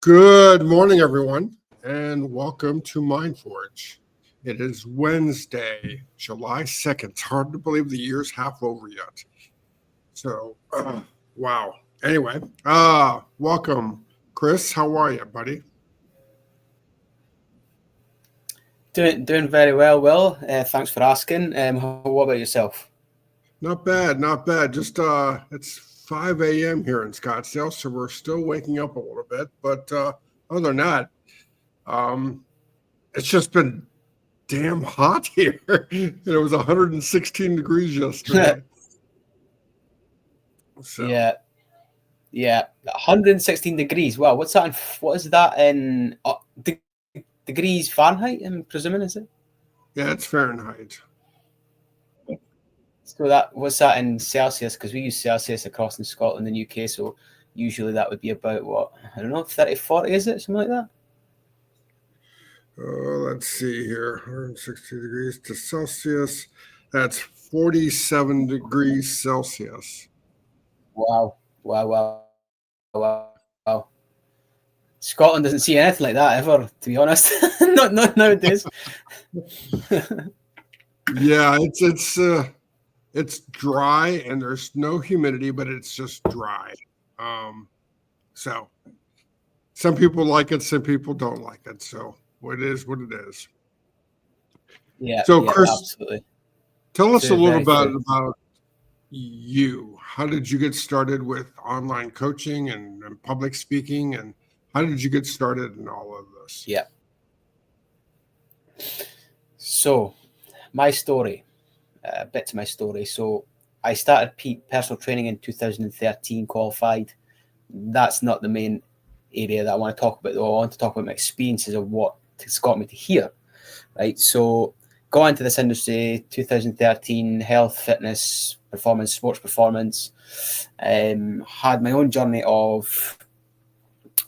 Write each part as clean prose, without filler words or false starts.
Good morning, everyone, and welcome to Mindforge. It is Wednesday, July 2nd. It's hard to believe the year's half over yet. So, wow. Anyway, welcome, Chris. How are you, buddy? Doing very well, Will. Thanks for asking. What about yourself? Not bad, not bad. Just it's 5 a.m. here in Scottsdale, so we're still waking up a little bit. But other than that, it's just been damn hot here. It was 116 degrees yesterday. So Yeah. 116 degrees. Wow, what is that in degrees Fahrenheit? I'm presuming, is it? yeah, it's Fahrenheit. So what's that in Celsius? Because we use Celsius across in Scotland and UK, so usually that would be about what, I don't know, 30, 40, is it? Something like that? Let's see here. 160 degrees to Celsius. That's 47 degrees Celsius. Wow. Scotland doesn't see anything like that ever, to be honest. not nowadays. Yeah, it's dry and there's no humidity, but it's just dry. So some people like it, some people don't like it. So it is what it is. Yeah. So Chris, absolutely. Tell us a little bit about you. How did you get started with online coaching and public speaking, and how did you get started in all of this? Yeah. So, my story, a bit to my story. So, I started personal training in 2013, qualified. That's not the main area that I want to talk about, though. I want to talk about my experiences of what has got me to here, right? So, got into this industry 2013, health, fitness, performance, sports performance. Had my own journey of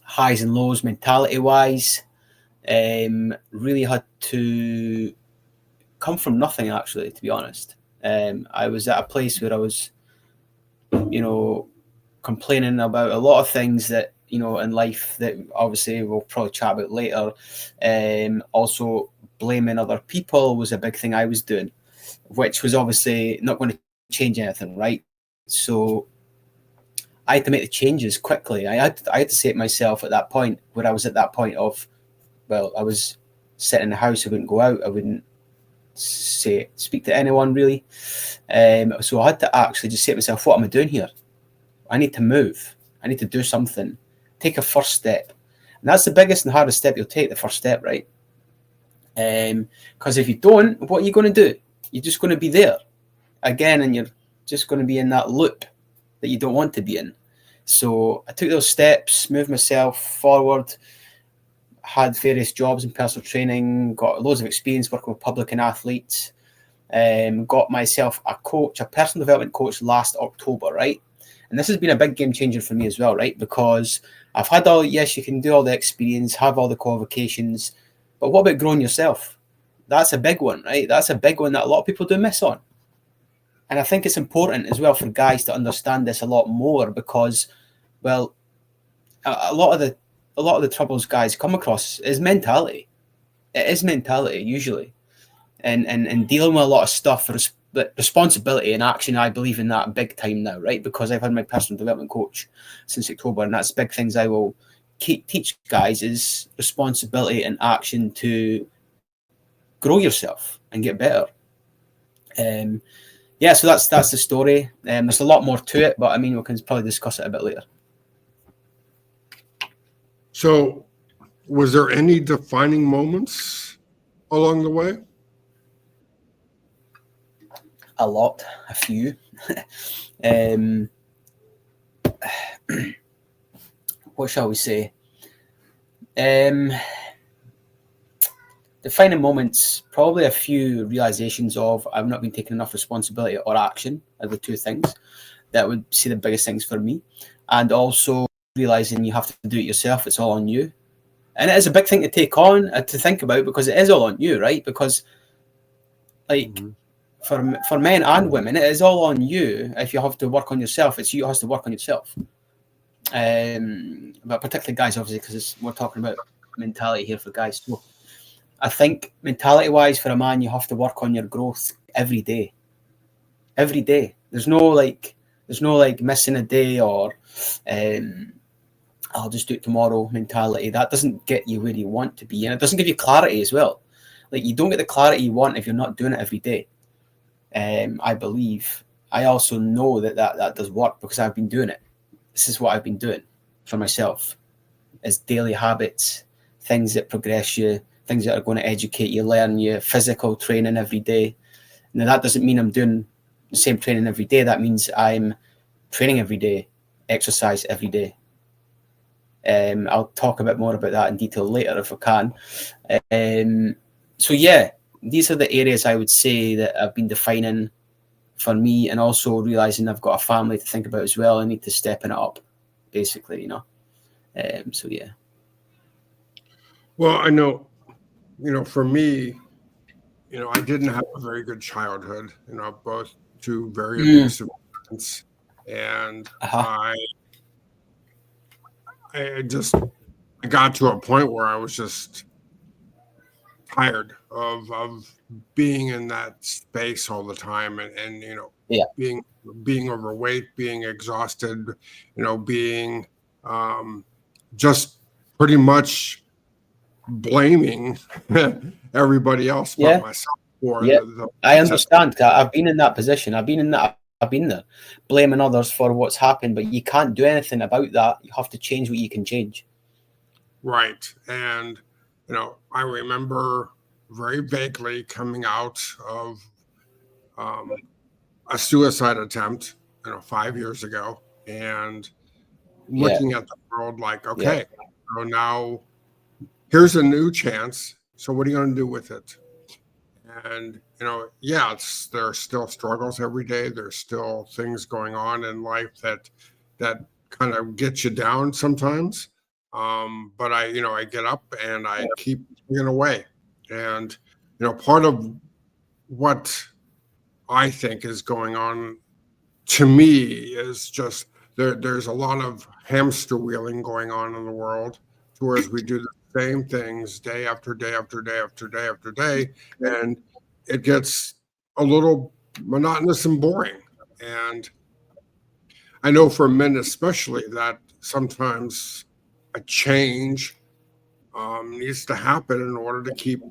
highs and lows mentality wise. Really had to come from nothing, actually, to be honest. I was at a place where I was, complaining about a lot of things that, in life that obviously we'll probably chat about later. Also, blaming other people was a big thing I was doing, which was obviously not going to change anything, right? So I had to make the changes quickly. I had to say to myself at that point, where I was at that point of, well, I was sitting in the house, I wouldn't go out, I wouldn't speak to anyone really. So I had to actually just say to myself, what am I doing here? I need to move. I need to do something. Take a first step. And that's the biggest and hardest step you'll take, the first step, right? Because if you don't, what are you going to do? You're just going to be there again, and you're just going to be in that loop that you don't want to be in. So I took those steps, moved myself forward, had various jobs in personal training, got loads of experience working with public and athletes, got myself a personal development coach last October, right? And this has been a big game changer for me as well, right? Because I've had yes, you can do all the experience, have all the qualifications, but what about growing yourself? That's a big one, right? That's a big one that a lot of people do miss on. And I think it's important as well for guys to understand this a lot more because, well, a lot of the troubles guys come across is mentality. It is mentality usually, and dealing with a lot of stuff. Responsibility and action, I believe in that big time now, right? Because I've had my personal development coach since October, and that's big things I will teach guys is responsibility and action to grow yourself and get better. So that's the story. There's a lot more to it, but I mean, we can probably discuss it a bit later. So, was there any defining moments along the way? A few. What shall we say? Defining moments, probably a few realizations of I've not been taking enough responsibility or action are the two things that would see the biggest things for me. And also realizing you have to do it yourself. It's all on you. And it is a big thing to take on, to think about, because it is all on you, right? Because for men and women, it is all on you. If you have to work on yourself, it's you has to work on yourself. but particularly guys, obviously, because we're talking about mentality here for guys. So I think mentality-wise, for a man, you have to work on your growth every day. Every day. There's no like missing a day or I'll just do it tomorrow mentality. That doesn't get you where you want to be, and it doesn't give you clarity as well. Like, you don't get the clarity you want if you're not doing it every day. I believe. I also know that does work because I've been doing it. This is what I've been doing for myself, is daily habits, things that progress you, things that are going to educate you, learn you, physical training every day. Now, that doesn't mean I'm doing the same training every day. That means I'm training every day, exercise every day. I'll talk a bit more about that in detail later if I can. So yeah, these are the areas I would say that I've been defining for me, and also realizing I've got a family to think about as well. I need to step it up, basically, so yeah. Well, I know, for me, I didn't have a very good childhood. Both two very abusive parents, and I got to a point where I was just tired of being in that space all the time, and Yeah. being overweight, being exhausted, being just pretty much blaming everybody else but myself for the I understand. I've been in that position. I've been there, blaming others for what's happened, but you can't do anything about that. You have to change what you can change. Right. And I remember very vaguely coming out of a suicide attempt 5 years ago, and looking at the world like, okay, so now here's a new chance. So what are you going to do with it? And there are still struggles every day. There's still things going on in life that kind of get you down sometimes. But I get up and I keep plugging away. And part of what I think is going on to me is just there's a lot of hamster wheeling going on in the world, whereas we do the same things day after day after day after day after day, and it gets a little monotonous and boring. And I know for men especially that sometimes a change needs to happen in order to keep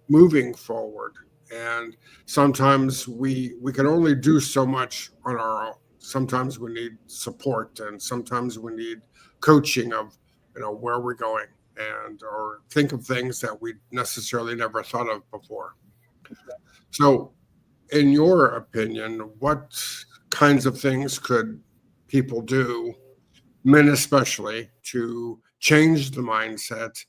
moving forward. And sometimes we can only do so much on our own. Sometimes we need support, and sometimes we need coaching of where we're going, and or think of things that we necessarily never thought of before. So, in your opinion, what kinds of things could people do, men especially, to change the mindset,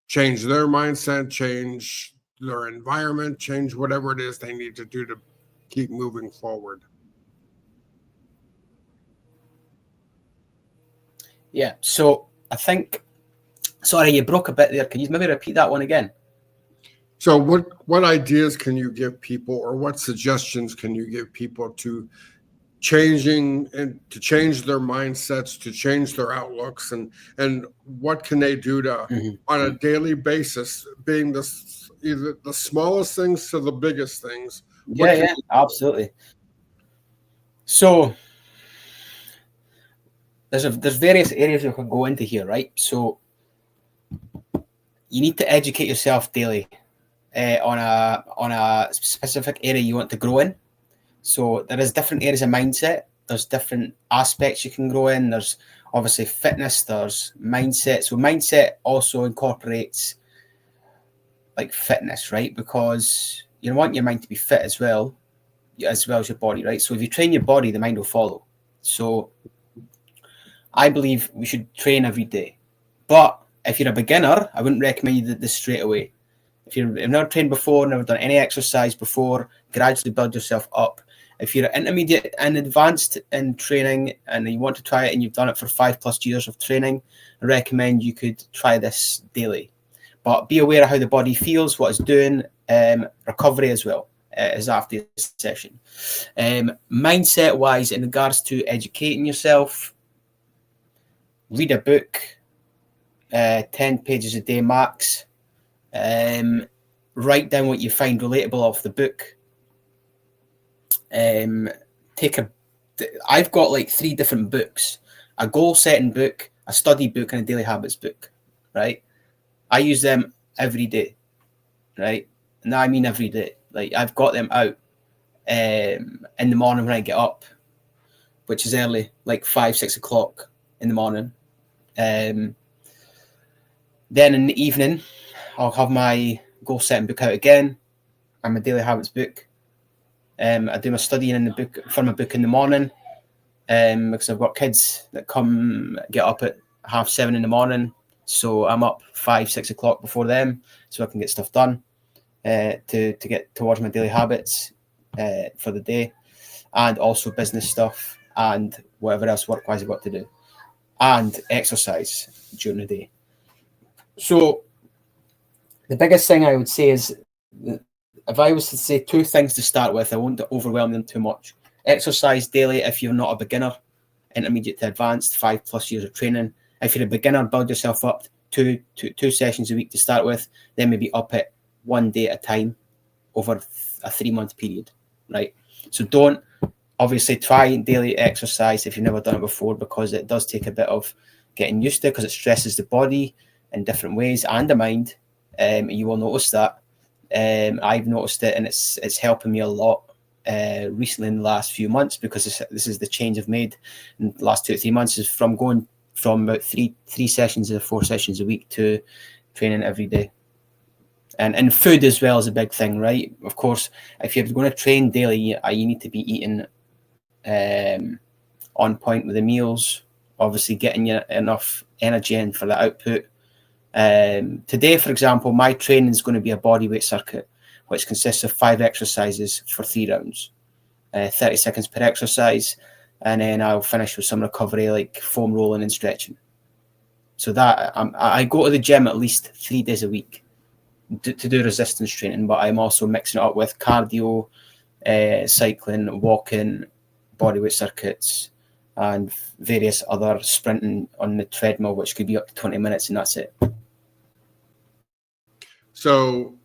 change their mindset, change their environment, change whatever it is they need to do to keep moving forward? Yeah. So I think, sorry, you broke a bit there. Can you maybe repeat that one again? So what ideas can you give people, or what suggestions can you give people to changing and to change their mindsets, to change their outlooks, and what can they do to on a daily basis, being either the smallest things to the biggest things? Absolutely. So there's various areas you can go into here, right? So you need to educate yourself daily on a specific area you want to grow in. So there is different areas of mindset. There's different aspects you can grow in. There's obviously fitness. There's mindset. So mindset also incorporates like fitness, right? Because you want your mind to be fit as well as your body, right? So if you train your body, the mind will follow. So I believe we should train every day. But if you're a beginner, I wouldn't recommend you do this straight away. If you've never trained before, never done any exercise before, gradually build yourself up. If you're intermediate and advanced in training and you want to try it and you've done it for 5+ years of training, I recommend you could try this daily. But be aware of how the body feels, what it's doing, recovery as well is after this session. Mindset-wise, in regards to educating yourself, read a book, 10 pages a day max. Write down what you find relatable off the book. I've got like 3 different books: a goal setting book, a study book, and a daily habits book. Right? I use them every day. Right? And I mean every day. Like, I've got them out in the morning when I get up, which is early, like 5-6 o'clock in the morning. Then in the evening, I'll have my goal setting book out again and my daily habits book. I do my studying in the book for my book in the morning, because I've got kids that get up at 7:30 in the morning, so I'm up 5-6 o'clock before them, so I can get stuff done to get towards my daily habits for the day, and also business stuff and whatever else work-wise I've got to do, and exercise during the day. So the biggest thing I would say is, if I was to say 2 things to start with, I won't overwhelm them too much. Exercise daily if you're not a beginner, intermediate to advanced, 5+ years of training. If you're a beginner, build yourself up two sessions a week to start with, then maybe up it 1 day at a time over a 3-month period, right? So don't obviously try daily exercise if you've never done it before, because it does take a bit of getting used to, because it stresses the body in different ways and the mind. You will notice that. I've noticed it, and it's helping me a lot recently in the last few months, because this is the change I've made in the last 2 or 3 months, is from going from about three sessions or 4 sessions a week to training every day. And food as well is a big thing, right? Of course, if you're going to train daily, you need to be eating on point with the meals, obviously getting you enough energy in for the output. Today, for example, my training is going to be a bodyweight circuit, which consists of 5 exercises for 3 rounds, 30 seconds per exercise, and then I'll finish with some recovery like foam rolling and stretching. So that I go to the gym at least 3 days a week to do resistance training, but I'm also mixing it up with cardio, cycling, walking, bodyweight circuits, and various other sprinting on the treadmill, which could be up to 20 minutes, and that's it. So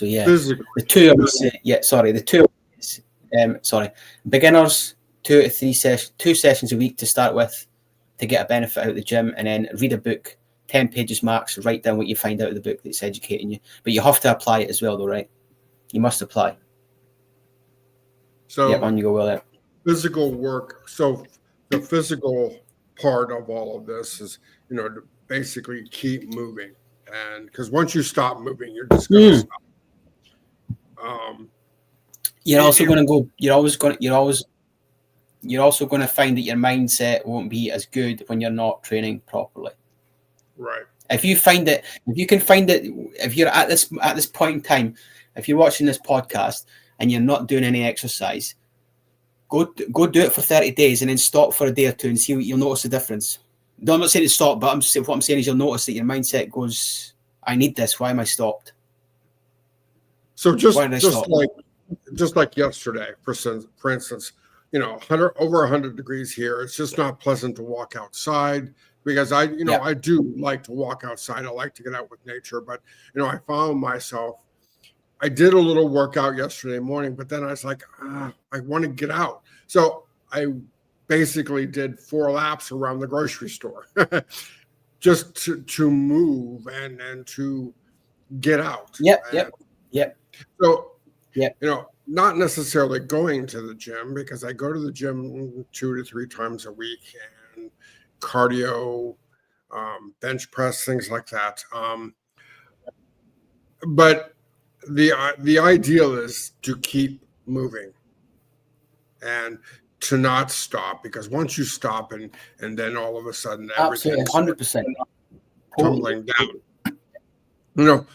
yeah, the 2 beginners, 2 to 3 sessions, 2 sessions a week to start with, to get a benefit out of the gym, and then read a book, 10 pages max, write down what you find out of the book that's educating you. But you have to apply it as well, though, right? You must apply. So on you go, Will. Physical work. So the physical part of all of this is, to basically keep moving, and because once you stop moving, you're just going to stop. You're also going to find that your mindset won't be as good when you're not training properly. Right. If you're at this point in time, if you're watching this podcast and you're not doing any exercise, go do it for 30 days and then stop for a day or 2 and see what you'll notice the difference. No, I'm not saying to stop, but what I'm saying is you'll notice that your mindset goes, I need this. Why am I stopped? So just like yesterday, for instance, over 100 degrees here. It's just not pleasant to walk outside, because I do like to walk outside. I like to get out with nature, but I found myself, I did a little workout yesterday morning, but then I was like, I want to get out. So I basically did 4 laps around the grocery store just to move and to get out. Yep. So, not necessarily going to the gym, because I go to the gym 2 to 3 times a week, and cardio, bench press, things like that. But the ideal is to keep moving and to not stop, because once you stop and then all of a sudden absolutely 100% tumbling down.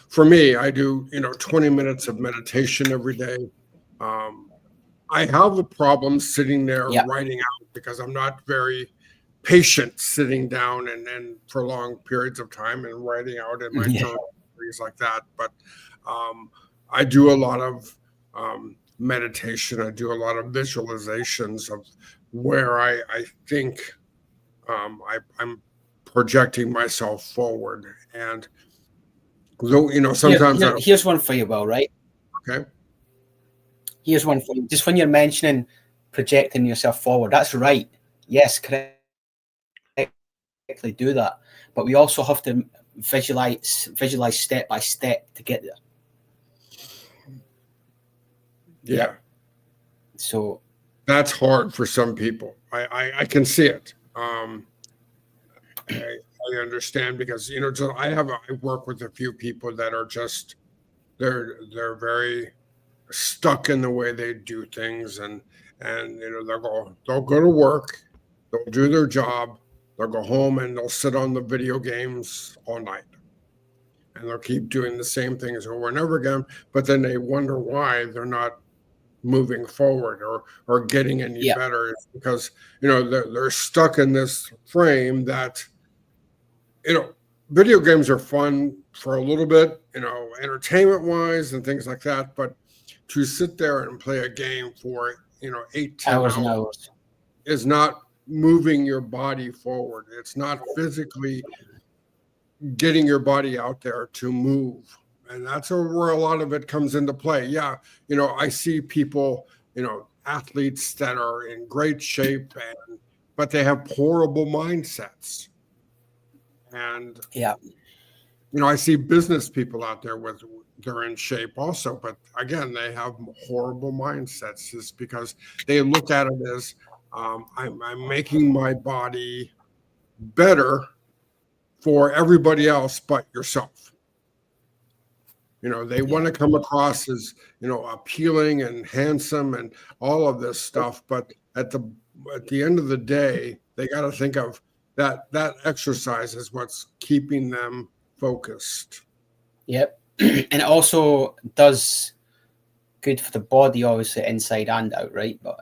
For me, I do 20 minutes of meditation every day. I have a problem sitting there writing out, because I'm not very patient sitting down and for long periods of time and writing out in my journal, things like that. But I do a lot of meditation. I do a lot of visualizations of where I think I'm projecting myself forward. And though, sometimes Here's one for you, Will, right? okay. Here's one for you. Just when you're mentioning projecting yourself forward, that's right. Yes, correctly do that. But we also have to visualize step by step to get there. Yeah. So that's hard for some people. I can see it. I understand because I work with a few people that are just they're very stuck in the way they do things, and they'll go to work, they'll do their job, they'll go home and they'll sit on the video games all night, and they'll keep doing the same things over and over again. But then they wonder why they're not moving forward or getting any better. It's because they're stuck in this frame that video games are fun for a little bit, entertainment wise and things like that, but to sit there and play a game for 8-10 hours and hours is not moving your body forward. It's not physically getting your body out there to move. And that's where a lot of it comes into play. Yeah, I see people, athletes that are in great shape, but they have horrible mindsets. And I see business people out there they're in shape also, but again, they have horrible mindsets just because they look at it as I'm making my body better for everybody else but yourself. They want to come across as, appealing and handsome and all of this stuff. But at the end of the day, they got to think of that exercise is what's keeping them focused. Yep. And it also does good for the body, obviously, inside and out, right? But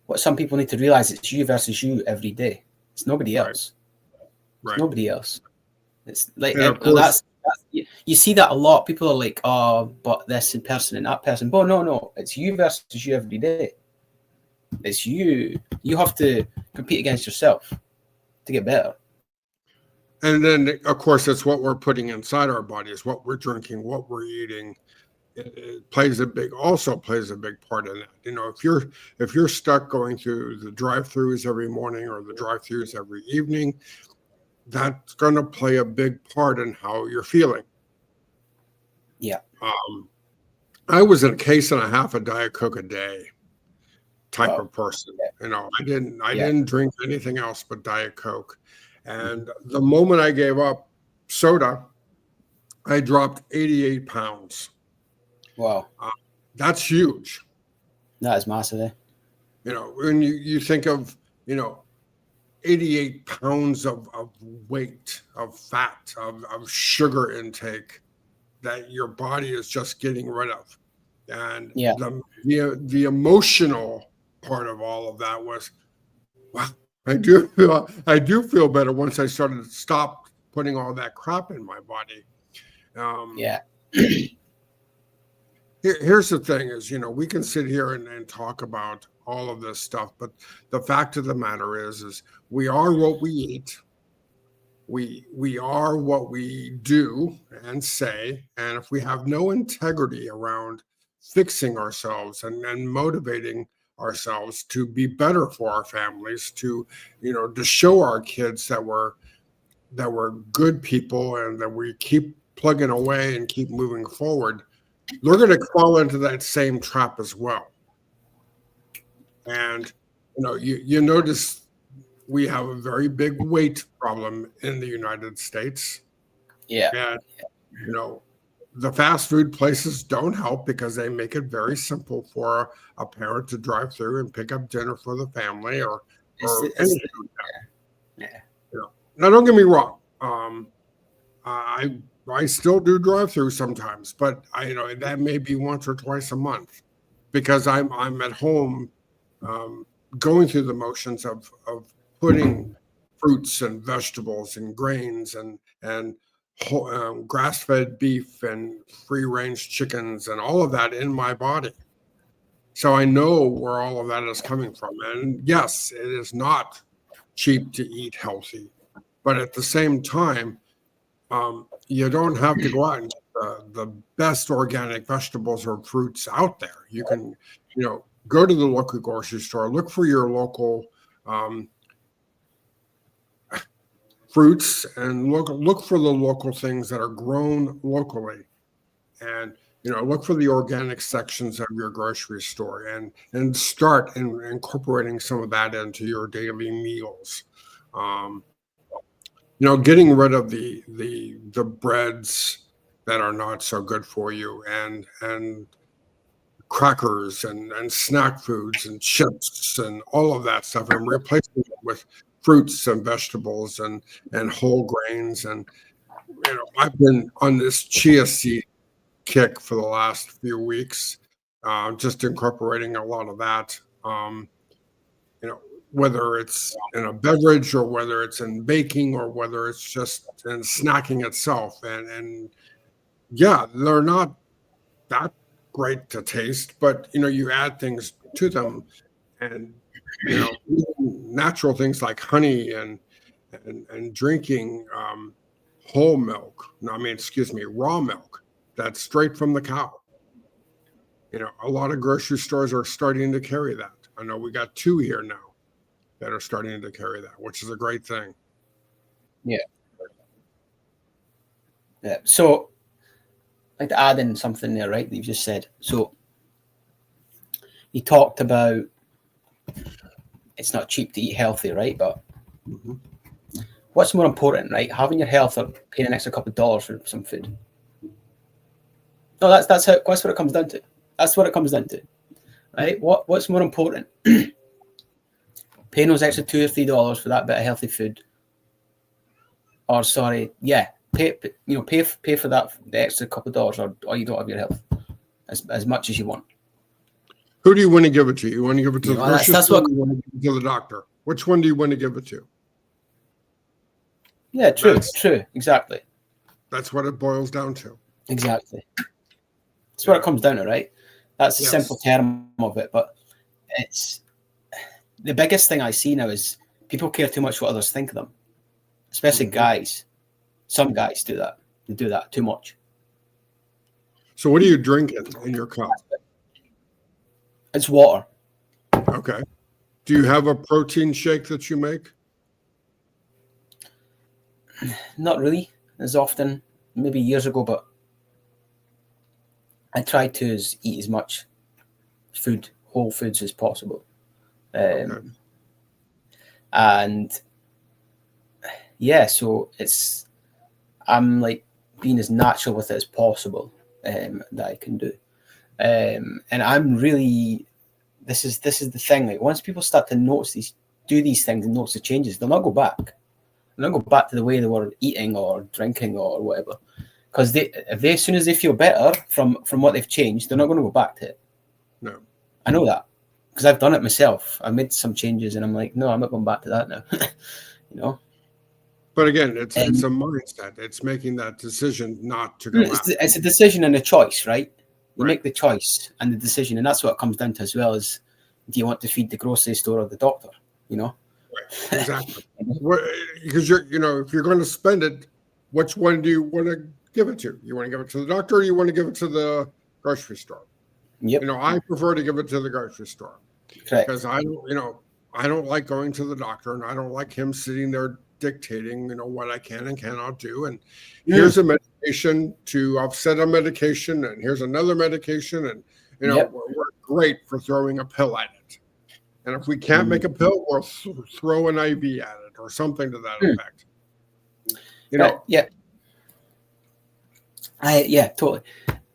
what some people need to realize, it's you versus you every day. It's nobody else. Right. It's nobody else. It's like that's you see that a lot. People are like, oh, but this person and that person. But no, it's you versus you every day. It's you. You have to compete against yourself to get better. And then, of course, it's what we're putting inside our bodies, what we're drinking, what we're eating. It plays a big part in that. If you're stuck going through the drive-throughs every morning or the drive-throughs every evening, that's going to play a big part in how you're feeling. Yeah. I was a case and a half of Diet Coke a day type of person. I didn't drink anything else but Diet Coke. And the moment I gave up soda, I dropped 88 pounds. Wow. That's huge. That is massive, eh? When you think of, 88 pounds of weight, of fat, of sugar intake that your body is just getting rid of. And the emotional part of all of that was, wow, I do feel better once I started to stop putting all that crap in my body. Here's the thing is, we can sit here and talk about all of this stuff, but the fact of the matter is we are what we eat. We are what we do and say. And if we have no integrity around fixing ourselves and motivating ourselves to be better for our families, to show our kids that we're good people and that we keep plugging away and keep moving forward, they're going to fall into that same trap as well. And you notice we have a very big weight problem in the United States. And the fast food places don't help because they make it very simple for a parent to drive through and pick up dinner for the family or anything like that. Now, don't get me wrong. I still do drive-through sometimes, but that may be once or twice a month because I'm at home going through the motions of putting fruits and vegetables and grains and grass-fed beef and free-range chickens and all of that in my body. So I know where all of that is coming from. And yes, it is not cheap to eat healthy. But at the same time, you don't have to go out and get the best organic vegetables or fruits out there. You can, go to the local grocery store, look for your local fruits, and look for the local things that are grown locally, and look for the organic sections of your grocery store, and start incorporating some of that into your daily meals. Getting rid of the breads that are not so good for you, and crackers and snack foods and chips and all of that stuff, and replacing it with fruits and vegetables and whole grains. And I've been on this chia seed kick for the last few weeks, just incorporating a lot of that. Whether it's in a beverage, or whether it's in baking, or whether it's just in snacking itself. And yeah, they're not that great to taste, but you add things to them, and even natural things like honey, and drinking whole milk. No, I mean, excuse me, raw milk that's straight from the cow. A lot of grocery stores are starting to carry that. I know we got 2 here now that are starting to carry that, which is a great thing. Yeah. So I'd like to add in something there, right, that you just said. So you talked about it's not cheap to eat healthy, right? But what's more important, right? Having your health or paying an extra couple of dollars for some food? No, that's what it comes down to. That's what it comes down to, right? What's more important? Paying those extra $2 or $3 for that bit of healthy food, or pay for that, the extra couple of dollars, or you don't have your health as much as you want. Who do you want to give it to? You want to give it to the grocery that's store, or you want to give it to the doctor? Which one do you want to give it to? Yeah, true, exactly. That's what it boils down to. Exactly. That's what it comes down to, right? That's the simple term of it, but it's the biggest thing I see now is people care too much what others think of them, especially guys. Some guys do that. They do that too much. So what are you drinking in your cup? It's water. Okay. Do you have a protein shake that you make? Not really as often, maybe years ago, but I try to eat as much whole foods as possible. And yeah, so I'm like being as natural with it as possible that I can do. And I'm really, this is the thing. Like, once people start to do these things and notice the changes, they'll not go back. They'll not go back to the way they were eating or drinking or whatever. Because as soon as they feel better from what they've changed, they're not going to go back to it. No, I know that because I've done it myself. I made some changes, and I'm like, no, I'm not going back to that now. But again, it's a mindset. It's making that decision not to go back. It's a decision and a choice, right? You make the choice and the decision, and that's what it comes down to as well. Is, do you want to feed the grocery store or the doctor? Right. Exactly. Because if you're going to spend it, which one do you want to give it to? You want to give it to the doctor, or you want to give it to the grocery store? Yep. I prefer to give it to the grocery store. Correct. Because I don't like going to the doctor, and I don't like him sitting there dictating, what I can and cannot do. And here's a medication to offset a medication, and here's another medication, and we're great for throwing a pill at it. And if we can't make a pill, we'll throw an IV at it or something to that effect. Totally.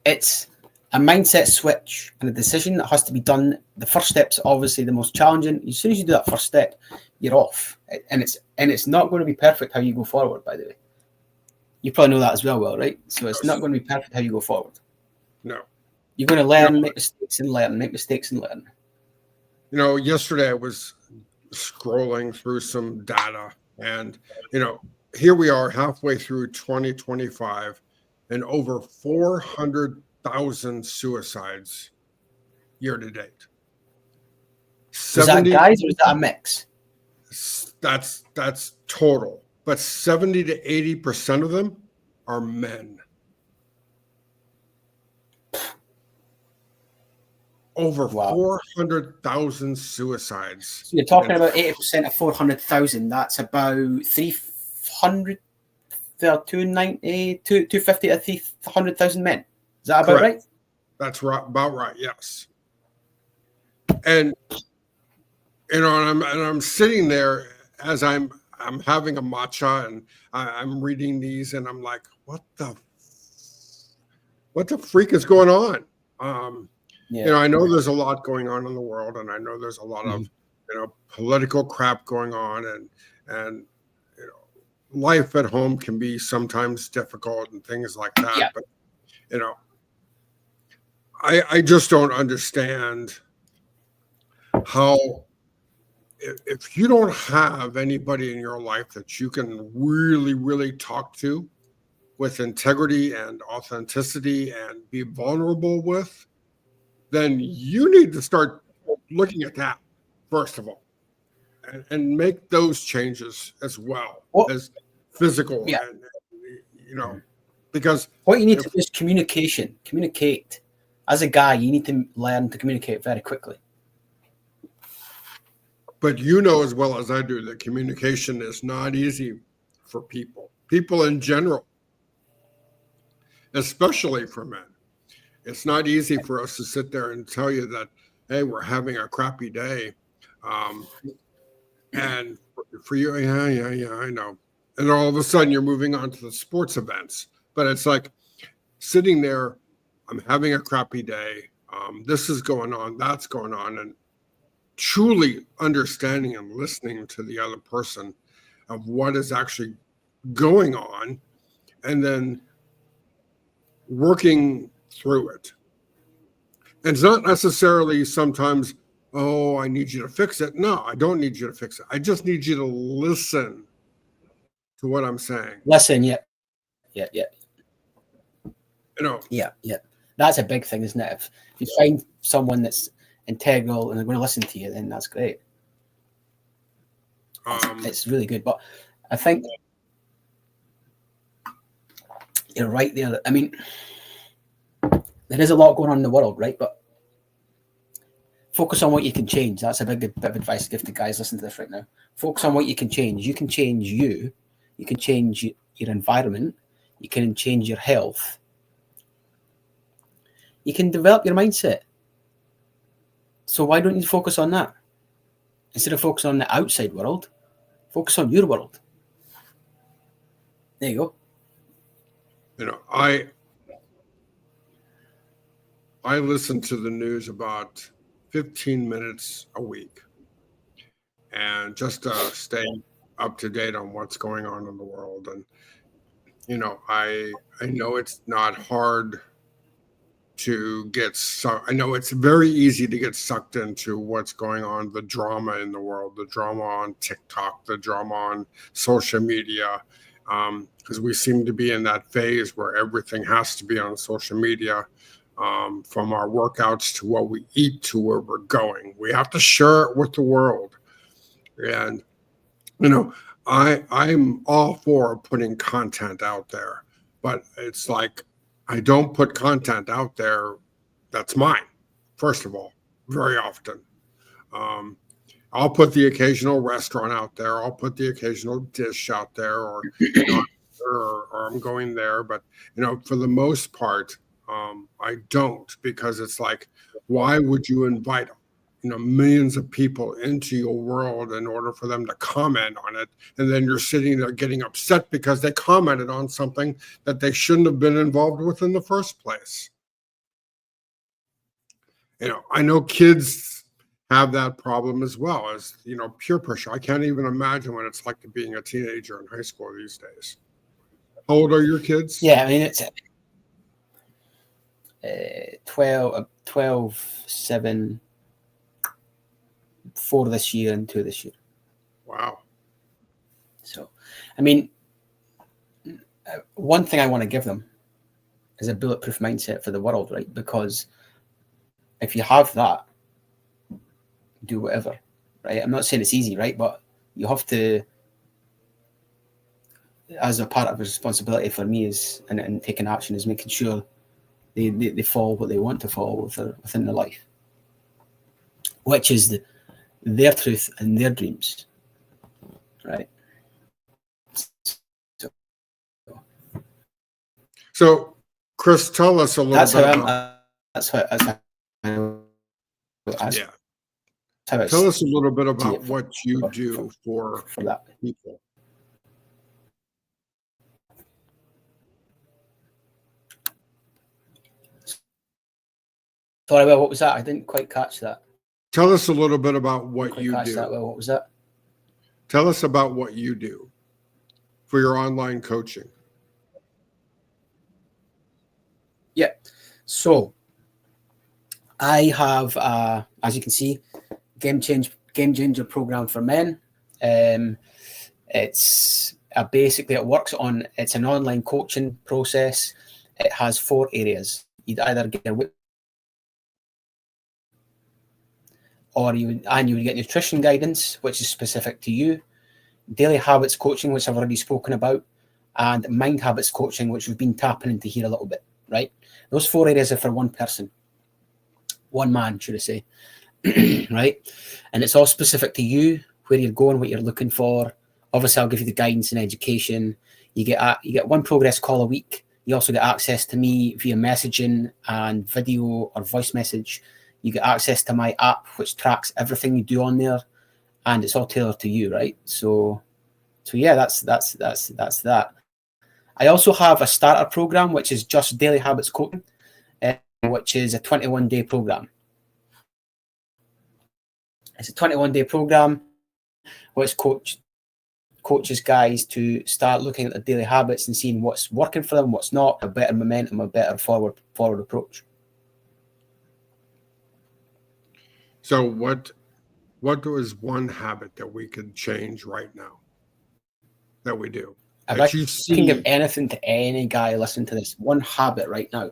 It's a mindset switch and a decision that has to be done. The first step's obviously the most challenging. As soon as you do that first step, you're off, and it's not going to be perfect how you go forward. By the way, you probably know that as well, Will, right? So it's not going to be perfect how you go forward. No, you're going to learn, make mistakes, and learn. Make mistakes and learn. Yesterday I was scrolling through some data, and here we are halfway through 2025, and over 400,000 suicides year to date. Is that guys or is that a mix? That's total. But 70 to 80% of them are men. Over 400,000 suicides. So you're talking about 80% of 400,000. That's about 300, 290, 250 to 300,000 men. Is that about right? That's right, about right. Yes. And I'm sitting there as I'm having a matcha and I'm reading these and I'm like, what the freak is going on? I know there's a lot going on in the world, and I know there's a lot of political crap going on, and life at home can be sometimes difficult and things like that. Yeah. But I just don't understand how, if you don't have anybody in your life that you can really, really talk to with integrity and authenticity and be vulnerable with, then you need to start looking at that first of all, and make those changes as well as physical. Yeah. And because what you need to do is communicate. As a guy, you need to learn to communicate very quickly. But as well as I do that communication is not easy for people in general, especially for men. It's not easy for us to sit there and tell you that, hey, we're having a crappy day. And for you, yeah, I know. And all of a sudden you're moving on to the sports events. But it's like sitting there, I'm having a crappy day. This is going on, that's going on. And truly understanding and listening to the other person of what is actually going on, and then working through it. And it's not necessarily sometimes, oh, I need you to fix it. No, I don't need you to fix it. I just need you to listen to what I'm saying. Listen, yeah. Yeah. That's a big thing, isn't it? If you find someone that's integral and they're going to listen to you, then that's great. It's really good. But I think you're right there. I mean, there is a lot going on in the world, right? But focus on what you can change. That's a big bit of advice to give to guys listening to this right now. Focus on what you can change. You can change you. You can change your environment. You can change your health. You can develop your mindset. So why don't you focus on that? Instead of focusing on the outside world, focus on your world. There you go. I listen to the news about 15 minutes a week, and just to stay up to date on what's going on in the world. And I know it's not hard to get I know it's very easy to get sucked into what's going on, the drama in the world, the drama on TikTok, the drama on social media, because we seem to be in that phase where everything has to be on social media, from our workouts to what we eat to where we're going. We have to share it with the world. And I'm all for putting content out there, but it's like, I don't put content out there that's mine, first of all, very often. I'll put the occasional restaurant out there. I'll put the occasional dish out there, or I'm going there. But, for the most part, I don't, because it's like, why would you invite millions of people into your world in order for them to comment on it, and then you're sitting there getting upset because they commented on something that they shouldn't have been involved with in the first place? I know kids have that problem as well, as peer pressure. I can't even imagine what it's like to being a teenager in high school these days. How old are your kids? Yeah, I mean, it's 12, 7, 4 this year and 2 this year. Wow. So, I mean, one thing I want to give them is a bulletproof mindset for the world, right? Because if you have that, do whatever, right? I'm not saying it's easy, right? But You have to, as a part of responsibility for me is and taking action is making sure they follow what they want to follow within their life, which is their truth and their dreams, right? So, Chris, tell us a little That's bit how about. that's how Yeah. how I Tell us a little bit see about it what you do for for that. people. Sorry, well, what was that? I didn't quite catch that. Tell us a little bit about what Quite you catch that. do. Well, what was that? Tell us about what you do for your online coaching. Yeah. So I have, as you can see, game changer program for men. It's basically it's an online coaching process. It has 4 areas. You'd either get you would get nutrition guidance, which is specific to you, daily habits coaching, which I've already spoken about, and mind habits coaching, which we've been tapping into here a little bit, right? Those 4 areas are for one person, one man, should I say, right? And it's all specific to you, where you're going, what you're looking for. Obviously, I'll give you the guidance and education. You get one progress call a week. You also get access to me via messaging and video or voice message. You get access to my app, which tracks everything you do on there, and it's all tailored to you, right? So yeah, that's that. I also have a starter program, which is just daily habits coaching, which is a 21-day program. It's a 21-day program which coaches guys to start looking at their daily habits and seeing what's working for them, what's not, a better momentum, a better forward approach. So, what was one habit that we could change right now that we do If that I you can give see? anything to any guy listening to this, one habit right now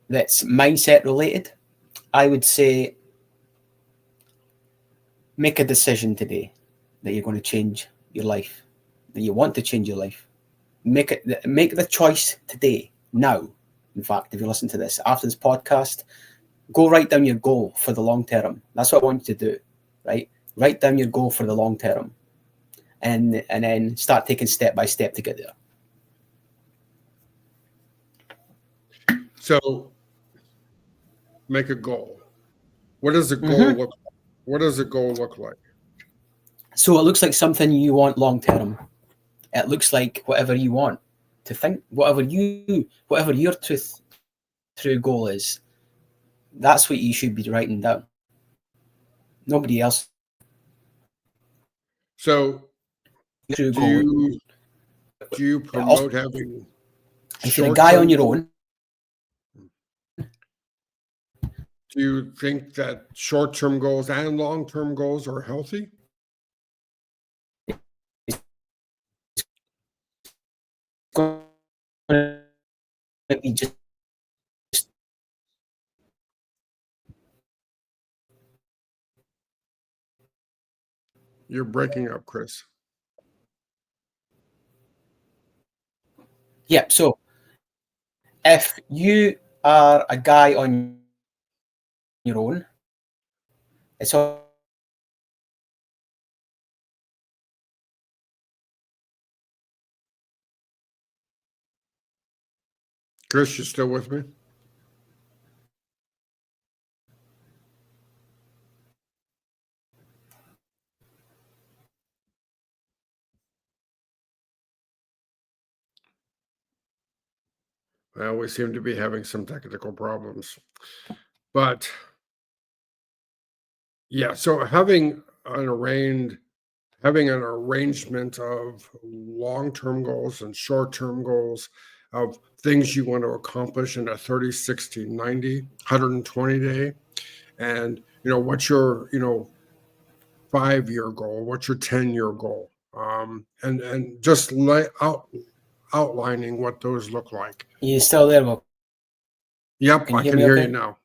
that's mindset related, I would say make a decision today that you're going to change your life, that you want to change your life. Make the choice today, now. In fact, if you listen to this after this podcast, go write down your goal for the long term. That's what I want you to do, right? Write down your goal for the long term, and then start taking step by step to get there. So, make a goal. What does a goal look like? What does a goal look like? So it looks like something you want long term. It looks like whatever you want to think, whatever your true goal is. That's what you should be writing down. Nobody else. So, True do goal. you Also, promote having if you're a guy on short-term your goals? own, Do you think that short-term goals and long-term goals are healthy? it's going to be just You're breaking up, Chris. yeah. So if you are a guy on your own, it's all Chris, you still with me? Well, we seem to be having some technical problems. But yeah, so having an arrangement of long-term goals and short-term goals of things you want to accomplish in a 30, 60, 90, 120 day. And what's your 5-year goal, what's your 10-year goal, and just outlining what those look like. you still there, Will? Yep, Can you I hear can me hear you okay? now.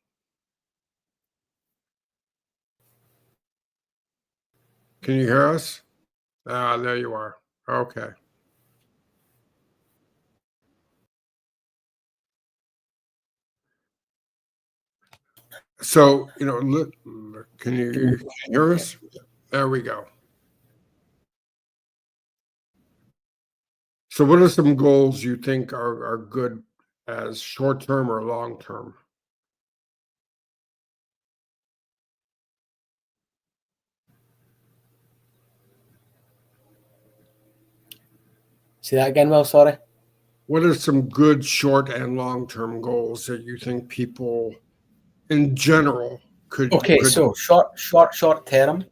Can you hear us? There you are. Okay. So, look, can you hear us? There we go. So what are some goals you think are good as short-term or long-term? Say that again, Will, sorry. What are some good short and long-term goals that you think people in general could Okay, so short term.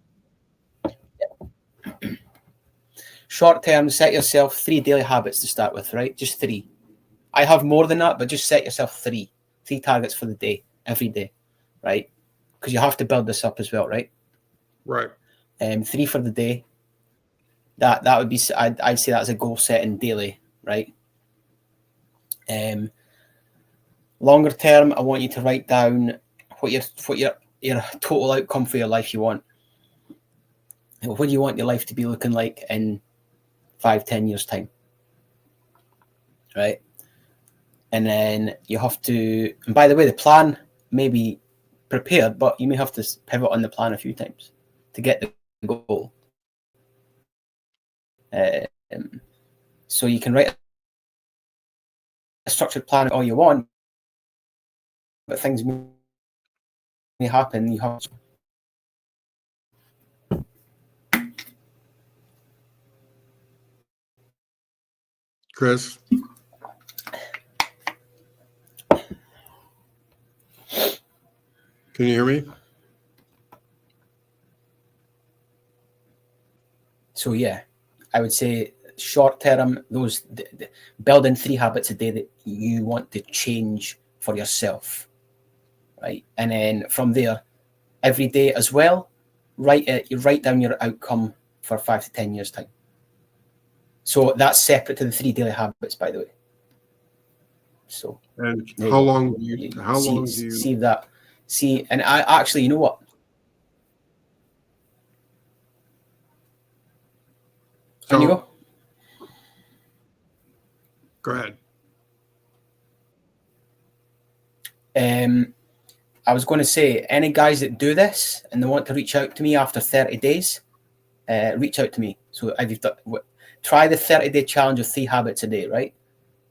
Short term, set yourself 3 daily habits to start with, right? Just 3. I have more than that, but just set yourself 3 targets for the day, every day, right? Because you have to build this up as well, right? Right. 3 for the day. That would be, I'd say that's a goal setting daily, right? Longer term, I want you to write down what your total outcome for your life you want. What do you want your life to be looking like in 5-10 years time, right? And then you have to, and by the way, the plan may be prepared, but you may have to pivot on the plan a few times to get the goal. So you can write a structured plan all you want, but things may happen. You have Chris? Can you hear me? So yeah, I would say short term, those building 3 habits a day that you want to change for yourself, right? And then from there, every day as well, you write down your outcome for 5 to 10 years time. So that's separate to the 3 daily habits, by the way. So and how long do you see that? See, and I actually, you know what? So, Can you go? Go ahead. I was going to say, any guys that do this and they want to reach out to me after 30 days, reach out to me. So if you've done, try the 30-day challenge of 3 habits a day, right?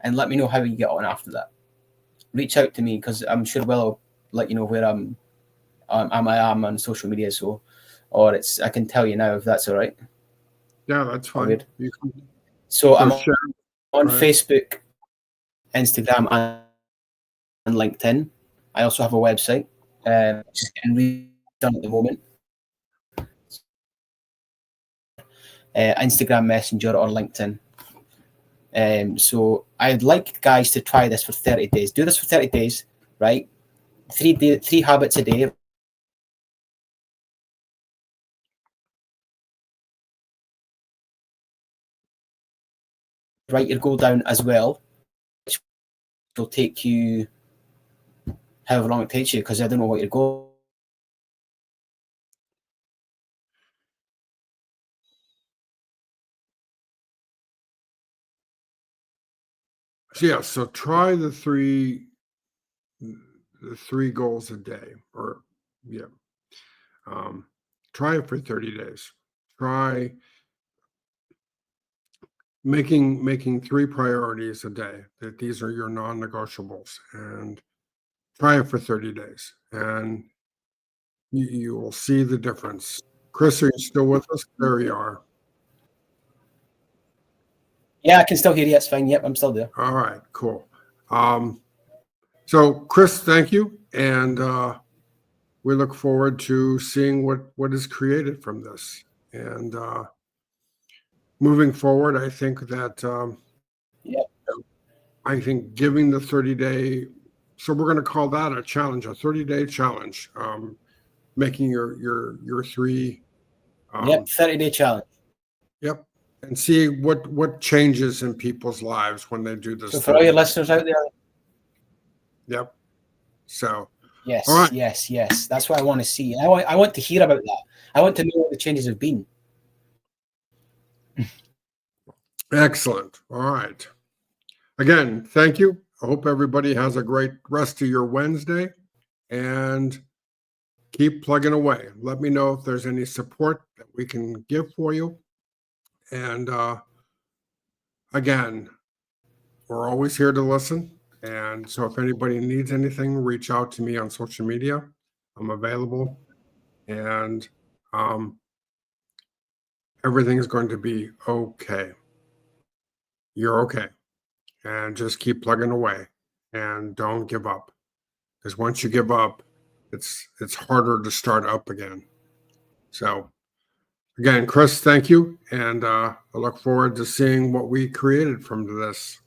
And let me know how you get on after that. Reach out to me because I'm sure Will let you know where I am on social media. So, or I can tell you now if that's all right. Yeah, that's fine. So I'm on Facebook, Instagram, and LinkedIn. I also have a website, which is getting redone at the moment. Instagram Messenger or LinkedIn. So I'd like guys to try this for 30 days. Do this for 30 days, right? 3 habits a day. Write your goal down as well, which will take you however long it takes you, because I don't know what your goal. Yeah, so try the three goals a day, or try it for 30 days. Try making 3 priorities a day, that these are your non-negotiables, and try it for 30 days, and you will see the difference. Chris, are you still with us? There you are. Yeah, I can still hear you. It's fine. Yep, I'm still there. All right, cool. So Chris, thank you, and we look forward to seeing what is created from this. And moving forward, I think that I think giving the 30-day, so we're going to call that a challenge, a 30-day challenge, making your 3. 30-day challenge. Yep, and see what changes in people's lives when they do this. So for all your listeners out there. Yep. So. Yes, right. yes. That's what I want to see. I want to hear about that. I want to know what the changes have been. Excellent. All right. Again, thank you. I hope everybody has a great rest of your Wednesday, and keep plugging away. Let me know if there's any support that we can give for you. And again, we're always here to listen. And so if anybody needs anything, reach out to me on social media. I'm available. And everything's going to be okay. You're okay. And just keep plugging away and don't give up. Because once you give up, it's harder to start up again. So again, Chris, thank you. And I look forward to seeing what we created from this.